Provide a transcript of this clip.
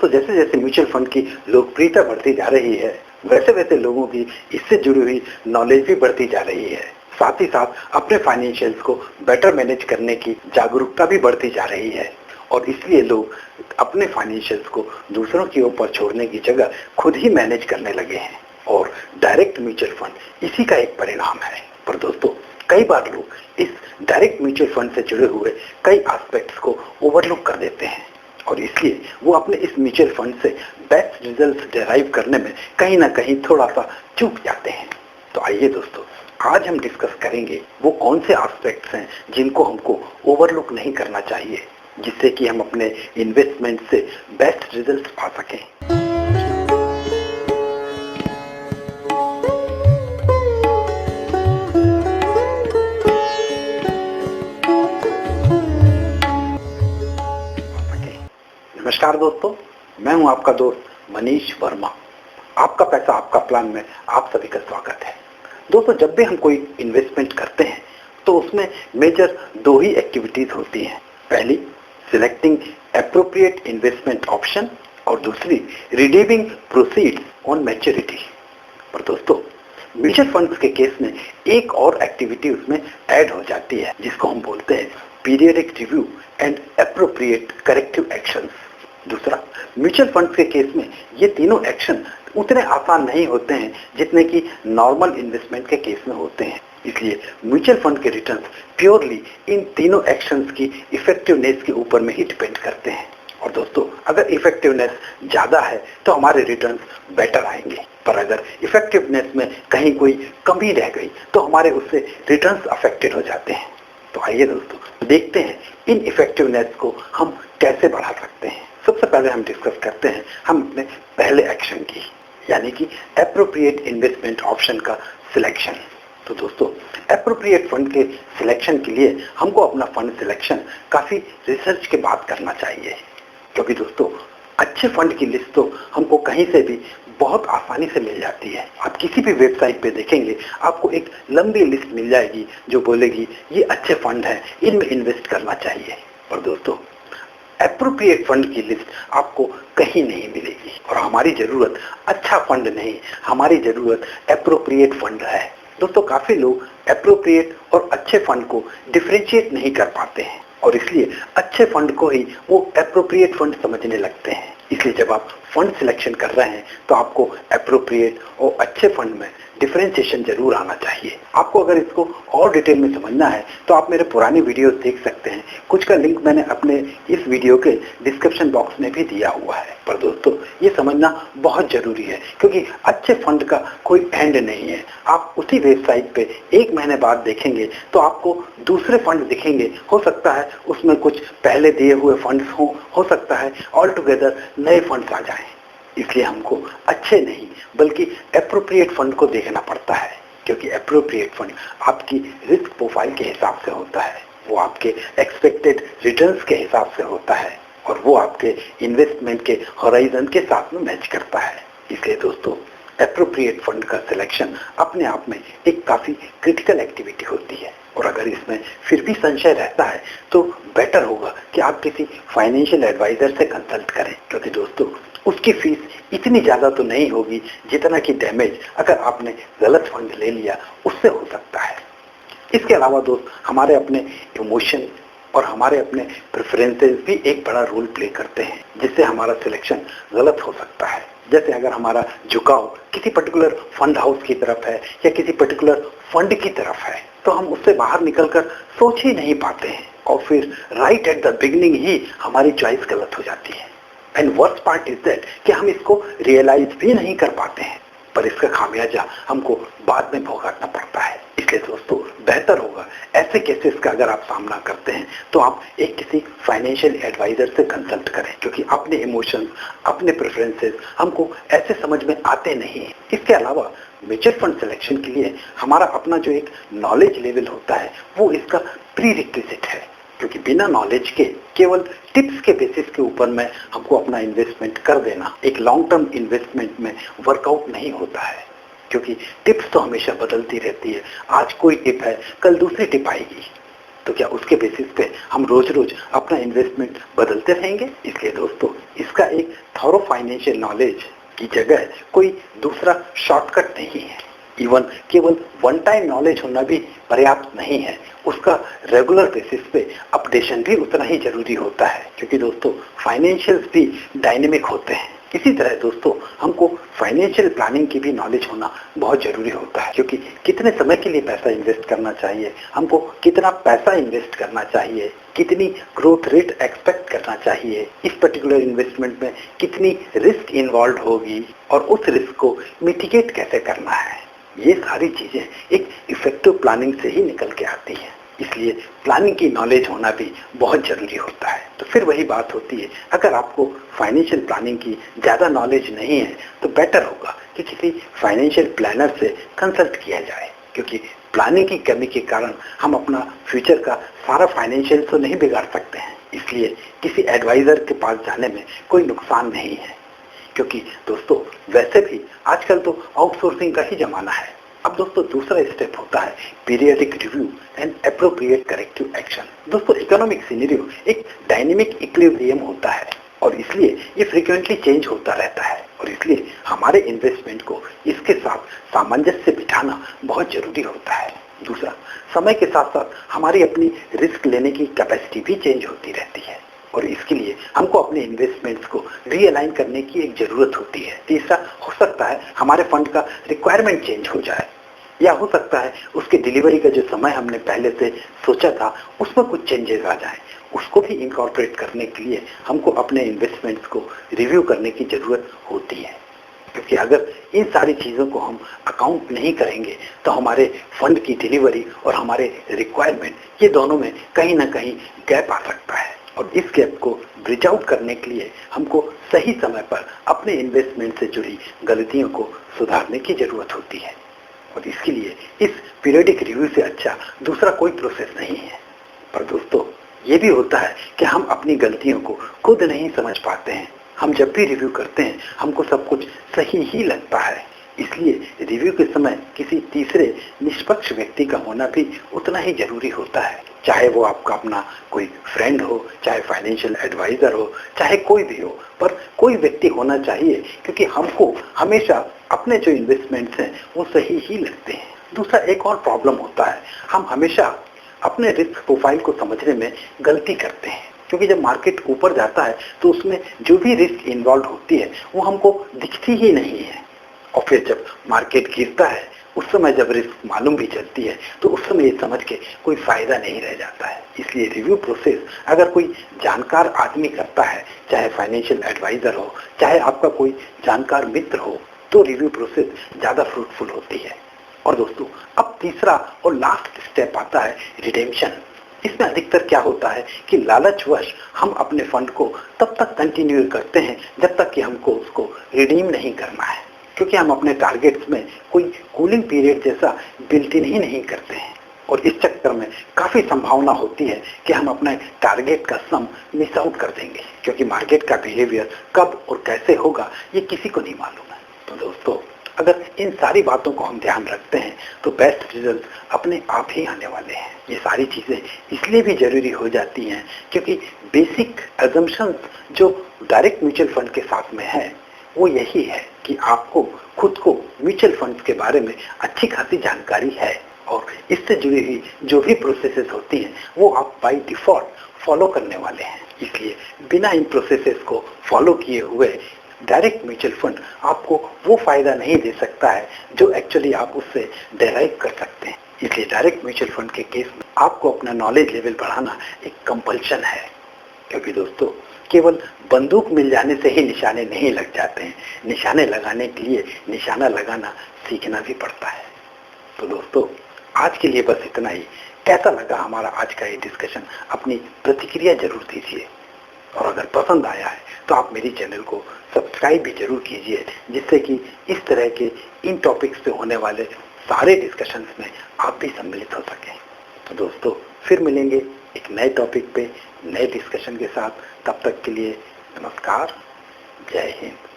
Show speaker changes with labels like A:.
A: दोस्तों जैसे जैसे म्यूचुअल फंड की लोकप्रियता बढ़ती जा रही है, वैसे वैसे लोगों की इससे जुड़ी हुई नॉलेज भी बढ़ती जा रही है। साथ ही साथ अपने फाइनेंशियल्स को बेटर मैनेज करने की जागरूकता भी बढ़ती जा रही है और इसलिए लोग अपने फाइनेंशियल्स को दूसरों के ऊपर छोड़ने की जगह खुद ही मैनेज करने लगे हैं और डायरेक्ट म्यूचुअल फंड इसी का एक परिणाम है। पर दोस्तों कई बार लोग इस डायरेक्ट म्यूचुअल फंड से जुड़े हुए कई एस्पेक्ट्स को ओवरलुक कर देते हैं और इसलिए वो अपने इस म्यूचुअल फंड से बेस्ट रिजल्ट्स डिराइव करने में कहीं ना कहीं थोड़ा सा चूक जाते हैं। तो आइए दोस्तों आज हम डिस्कस करेंगे वो कौन से एस्पेक्ट्स हैं जिनको हमको ओवरलुक नहीं करना चाहिए, जिससे कि हम अपने इन्वेस्टमेंट से बेस्ट रिजल्ट्स पा सकें। नमस्कार दोस्तों, मैं हूं आपका दोस्त मनीष वर्मा। आपका पैसा आपका प्लान में आप सभी का स्वागत है। दोस्तों जब भी हम कोई इन्वेस्टमेंट करते हैं तो उसमें मेजर दो ही एक्टिविटीज होती हैं। पहली सिलेक्टिंग एप्रोप्रिएट इन्वेस्टमेंट ऑप्शन और दूसरी रिडीमिंग प्रोसीड्स ऑन मैच्योरिटी। पर दोस्तों म्यूचुअल फंड्स के केस में एक और एक्टिविटी उसमें ऐड हो जाती है जिसको हम बोलते हैं periodic review and appropriate corrective actions. दूसरा, म्यूचुअल फंड्स के केस में ये तीनों एक्शन उतने आसान नहीं होते हैं जितने कि नॉर्मल इन्वेस्टमेंट के केस में होते हैं। इसलिए म्यूचुअल फंड के रिटर्न्स प्योरली इन तीनों एक्शंस की इफेक्टिवनेस के ऊपर में ही डिपेंड करते हैं। और दोस्तों अगर इफेक्टिवनेस ज्यादा है तो हमारे रिटर्न्स बेटर आएंगे, पर अगर इफेक्टिवनेस में कहीं कोई कमी रह गई तो हमारे उससे रिटर्न्स अफेक्टेड हो जाते हैं। तो आइए दोस्तों देखते हैं इन इफेक्टिवनेस को हम कैसे बढ़ा सकते हैं। सबसे पहले हम डिस्कस करते हैं हम अपने पहले एक्शन की, यानी कि एप्रोप्रिएट इन्वेस्टमेंट ऑप्शन का सिलेक्शन। तो दोस्तों एप्रोप्रिएट फंड के सिलेक्शन के लिए हमको अपना फंड सिलेक्शन काफी रिसर्च के बाद करना चाहिए, क्योंकि दोस्तों अच्छे फंड की लिस्ट तो हमको कहीं से भी बहुत आसानी से मिल जाती है। आप किसी भी वेबसाइट पे देखेंगे आपको एक लंबी लिस्ट मिल जाएगी जो बोलेगी ये अच्छे फंड हैं, इनमें इन्वेस्ट करना चाहिए। और दोस्तों एप्रोप्रिएट फंड की लिस्ट आपको कहीं नहीं मिलेगी और हमारी जरूरत अच्छा फंड नहीं, हमारी जरूरत एप्रोप्रिएट फंड है। दोस्तों काफी लोग एप्रोप्रिएट और अच्छे फंड को डिफरेंशिएट नहीं कर पाते हैं और इसलिए अच्छे फंड को ही वो एप्रोप्रिएट फंड समझने लगते हैं। इसलिए जब आप फंड सिलेक्शन कर रहे हैं तो आपको एप्रोप्रिएट और अच्छे फंड में डिफरेंशिएशन जरूर आना चाहिए। आपको अगर इसको और डिटेल में समझना है तो आप मेरे पुराने वीडियोस देख सकते हैं, कुछ का लिंक मैंने अपने इस वीडियो के डिस्क्रिप्शन बॉक्स में भी दिया हुआ है। पर दोस्तों ये समझना बहुत जरूरी है क्योंकि अच्छे फंड का कोई एंड नहीं है। आप उसी वेबसाइट पे एक महीने बाद देखेंगे तो आपको दूसरे फंड दिखेंगे। हो सकता है उसमें कुछ पहले दिए हुए फंड्स हो सकता है ऑल टुगेदर नए फंड्स आ जाएं। इसलिए हमको अच्छे नहीं बल्कि एप्रोप्रिएट फंड को देखना पड़ता है, क्योंकि एप्रोप्रिएट फंड आपकी रिस्क प्रोफाइल के हिसाब से होता है, वो आपके एक्सपेक्टेड रिटर्न्स के हिसाब से होता है और वो आपके इन्वेस्टमेंट के होराइजन के साथ में मैच करता है। इसलिए दोस्तों एप्रोप्रिएट फंड का सिलेक्शन अपने आप में एक काफी क्रिटिकल एक्टिविटी होती है और अगर इसमें फिर भी संशय रहता है तो बेटर होगा कि आप किसी फाइनेंशियल एडवाइजर से कंसल्ट करें, क्योंकि दोस्तों उसकी फीस इतनी ज्यादा तो नहीं होगी जितना कि डैमेज अगर आपने गलत फंड ले लिया उससे हो सकता है। इसके अलावा दोस्त हमारे अपने इमोशन और हमारे अपने प्रेफरेंसेस भी एक बड़ा रोल प्ले करते हैं, जिससे हमारा सिलेक्शन गलत हो सकता है। जैसे अगर हमारा झुकाव किसी पर्टिकुलर फंड हाउस की तरफ है या किसी पर्टिकुलर फंड की तरफ है तो हम उससे बाहर निकलकर सोच ही नहीं पाते हैं और फिर राइट एट द बिगिनिंग ही हमारी चॉइस गलत हो जाती है। And worst part is that कि हम इसको रियलाइज भी नहीं कर पाते हैं, पर इसका खामियाजा हमको बाद में भुगतना पड़ता है। इसलिए दोस्तों बेहतर होगा ऐसे केसेस का अगर आप सामना करते हैं तो आप एक किसी फाइनेंशियल एडवाइजर से कंसल्ट करें, क्योंकि अपने इमोशंस अपने प्रेफरेंसेस हमको ऐसे समझ में आते नहीं हैं। इसके अलावा म्यूचुअल फंड सिलेक्शन के लिए हमारा अपना जो एक नॉलेज लेवल होता है वो इसका प्री रिक्विजिट है, क्योंकि बिना नॉलेज के केवल टिप्स के बेसिस के ऊपर में हमको अपना इन्वेस्टमेंट कर देना एक लॉन्ग टर्म इन्वेस्टमेंट में वर्कआउट नहीं होता है, क्योंकि टिप्स तो हमेशा बदलती रहती है। आज कोई टिप है कल दूसरी टिप आएगी। तो क्या उसके बेसिस पे हम रोज रोज अपना इन्वेस्टमेंट बदलते रहेंगे? इसलिए दोस्तों, इसका एक थॉरो फाइनेंशियल नॉलेज की जगह कोई दूसरा शॉर्टकट नहीं है। इवन केवल वन टाइम नॉलेज होना भी पर्याप्त नहीं है, उसका रेगुलर बेसिस पे अपडेशन भी उतना ही जरूरी होता है, क्योंकि दोस्तों फाइनेंशियल्स भी डायनेमिक होते हैं। इसी तरह दोस्तों, हमको फाइनेंशियल प्लानिंग की भी नॉलेज होना बहुत जरूरी होता है, क्योंकि कितने समय के लिए पैसा इन्वेस्ट करना चाहिए, हमको कितना पैसा इन्वेस्ट करना चाहिए, कितनी ग्रोथ रेट एक्सपेक्ट करना चाहिए, इस पर्टिकुलर इन्वेस्टमेंट में कितनी रिस्क इन्वॉल्व होगी और उस रिस्क को मिटिगेट कैसे करना है, ये सारी चीजें एक इफेक्टिव प्लानिंग से ही निकल के आती है। इसलिए प्लानिंग की नॉलेज होना भी बहुत जरूरी होता है। तो फिर वही बात होती है, अगर आपको फाइनेंशियल प्लानिंग की ज्यादा नॉलेज नहीं है तो बेटर होगा कि किसी फाइनेंशियल प्लानर से कंसल्ट किया जाए, क्योंकि प्लानिंग की कमी के कारण हम अपना फ्यूचर का सारा फाइनेंशियल तो नहीं बिगाड़ सकते हैं। इसलिए किसी एडवाइजर के पास जाने में कोई नुकसान नहीं है, क्योंकि दोस्तों वैसे भी आजकल तो आउटसोर्सिंग का ही जमाना है। अब दोस्तों दूसरा स्टेप होता है periodic review and appropriate corrective action. दोस्तों इकोनॉमिक सिनेरियो एक डायनेमिक इक्विलिब्रियम होता है और इसलिए ये फ्रीक्वेंटली चेंज होता रहता है, और इसलिए हमारे इन्वेस्टमेंट को इसके साथ सामंजस्य बिठाना बहुत जरूरी होता है। दूसरा, समय के साथ साथ हमारी अपनी रिस्क लेने की कैपेसिटी भी चेंज होती रहती है, और इसके लिए हमको अपने इन्वेस्टमेंट्स को रीअलाइन करने की एक जरूरत होती है। तीसरा, हो सकता है हमारे फंड का रिक्वायरमेंट चेंज हो जाए, या हो सकता है उसके डिलीवरी का जो समय हमने पहले से सोचा था उसमें कुछ चेंजेस आ जाए। उसको भी इनकॉर्पोरेट करने के लिए हमको अपने इन्वेस्टमेंट्स को रिव्यू करने की जरूरत होती है, क्योंकि अगर इन सारी चीज़ों को हम अकाउंट नहीं करेंगे तो हमारे फंड की डिलीवरी और हमारे रिक्वायरमेंट ये दोनों में कहीं ना कहीं गैप आ सकता है, और इस गैप को ब्रिज आउट करने के लिए हमको सही समय पर अपने इन्वेस्टमेंट से जुड़ी गलतियों को सुधारने की जरूरत होती है। और इसके लिए इस पीरियडिक रिव्यू से अच्छा दूसरा कोई प्रोसेस नहीं है। पर दोस्तों ये भी होता है कि हम अपनी गलतियों को खुद नहीं समझ पाते हैं। हम जब भी रिव्यू करते हैं हमको सब कुछ सही ही लगता है, इसलिए रिव्यू के समय किसी तीसरे निष्पक्ष व्यक्ति का होना भी उतना ही जरूरी होता है, चाहे वो आपका अपना कोई फ्रेंड हो, चाहे फाइनेंशियल एडवाइजर हो, चाहे कोई भी हो, पर कोई व्यक्ति होना चाहिए, क्योंकि हमको हमेशा अपने जो इन्वेस्टमेंट्स हैं वो सही ही लगते हैं। दूसरा एक और प्रॉब्लम होता है, हम हमेशा अपने रिस्क प्रोफाइल को समझने में गलती करते हैं, क्योंकि जब मार्केट ऊपर जाता है तो उसमें जो भी रिस्क इन्वॉल्व होती है वो हमको दिखती ही नहीं है, और फिर जब मार्केट गिरता है उस समय जब रिस्क मालूम भी चलती है तो उस समय ये समझ के कोई फायदा नहीं रह जाता है। इसलिए रिव्यू प्रोसेस अगर कोई जानकार आदमी करता है, चाहे फाइनेंशियल एडवाइजर हो, चाहे आपका कोई जानकार मित्र हो, तो रिव्यू प्रोसेस ज्यादा फ्रूटफुल होती है। और दोस्तों अब तीसरा और लास्ट स्टेप आता है रिडेम्पशन। इसमें अधिकतर क्या होता है कि लालचवश हम अपने फंड को तब तक कंटिन्यू करते हैं जब तक कि हमको उसको रिडीम नहीं करना है, क्योंकि हम अपने टारगेट्स में कोई कूलिंग पीरियड जैसा बिल्ट इन ही नहीं करते हैं, और इस चक्कर में काफी संभावना होती है कि हम अपने टारगेट का सम मिस आउट कर देंगे, क्योंकि मार्केट का बिहेवियर कब और कैसे होगा ये किसी को नहीं मालूम है। तो दोस्तों अगर इन सारी बातों को हम ध्यान रखते हैं तो बेस्ट रिजल्ट अपने आप ही आने वाले हैं। ये सारी चीजें इसलिए भी जरूरी हो जाती हैं क्योंकि बेसिक अजम्पशंस जो डायरेक्ट म्यूचुअल फंड के साथ में है वो यही है कि आपको खुद को म्यूचुअल फंड्स के बारे में अच्छी खासी जानकारी है, और इससे जुड़ी हुई जो भी प्रोसेसेस होती हैं वो आप बाय डिफॉल्ट फॉलो करने वाले हैं। इसलिए बिना इन प्रोसेसेस को फॉलो किए हुए डायरेक्ट म्यूचुअल फंड आपको वो फायदा नहीं दे सकता है जो एक्चुअली आप उससे डेराइव कर सकते हैं। इसलिए डायरेक्ट म्यूचुअल फंड के केस में आपको अपना नॉलेज लेवल बढ़ाना एक कंपल्शन है, क्योंकि दोस्तों केवल बंदूक मिल जाने से ही निशाने नहीं लग जाते हैं, निशाने लगाने के लिए निशाना लगाना सीखना भी पड़ता है। तो दोस्तों आज के लिए बस इतना ही। कैसा लगा हमारा आज का ये डिस्कशन, अपनी प्रतिक्रिया जरूर दीजिए, और अगर पसंद आया है तो आप मेरी चैनल को सब्सक्राइब भी जरूर कीजिए, जिससे कि इस तरह के इन टॉपिक्स पे होने वाले सारे डिस्कशंस में आप भी सम्मिलित हो सकें। तो दोस्तों फिर मिलेंगे एक नए टॉपिक पे नए डिस्कशन के साथ। तब तक के लिए नमस्कार, जय हिंद।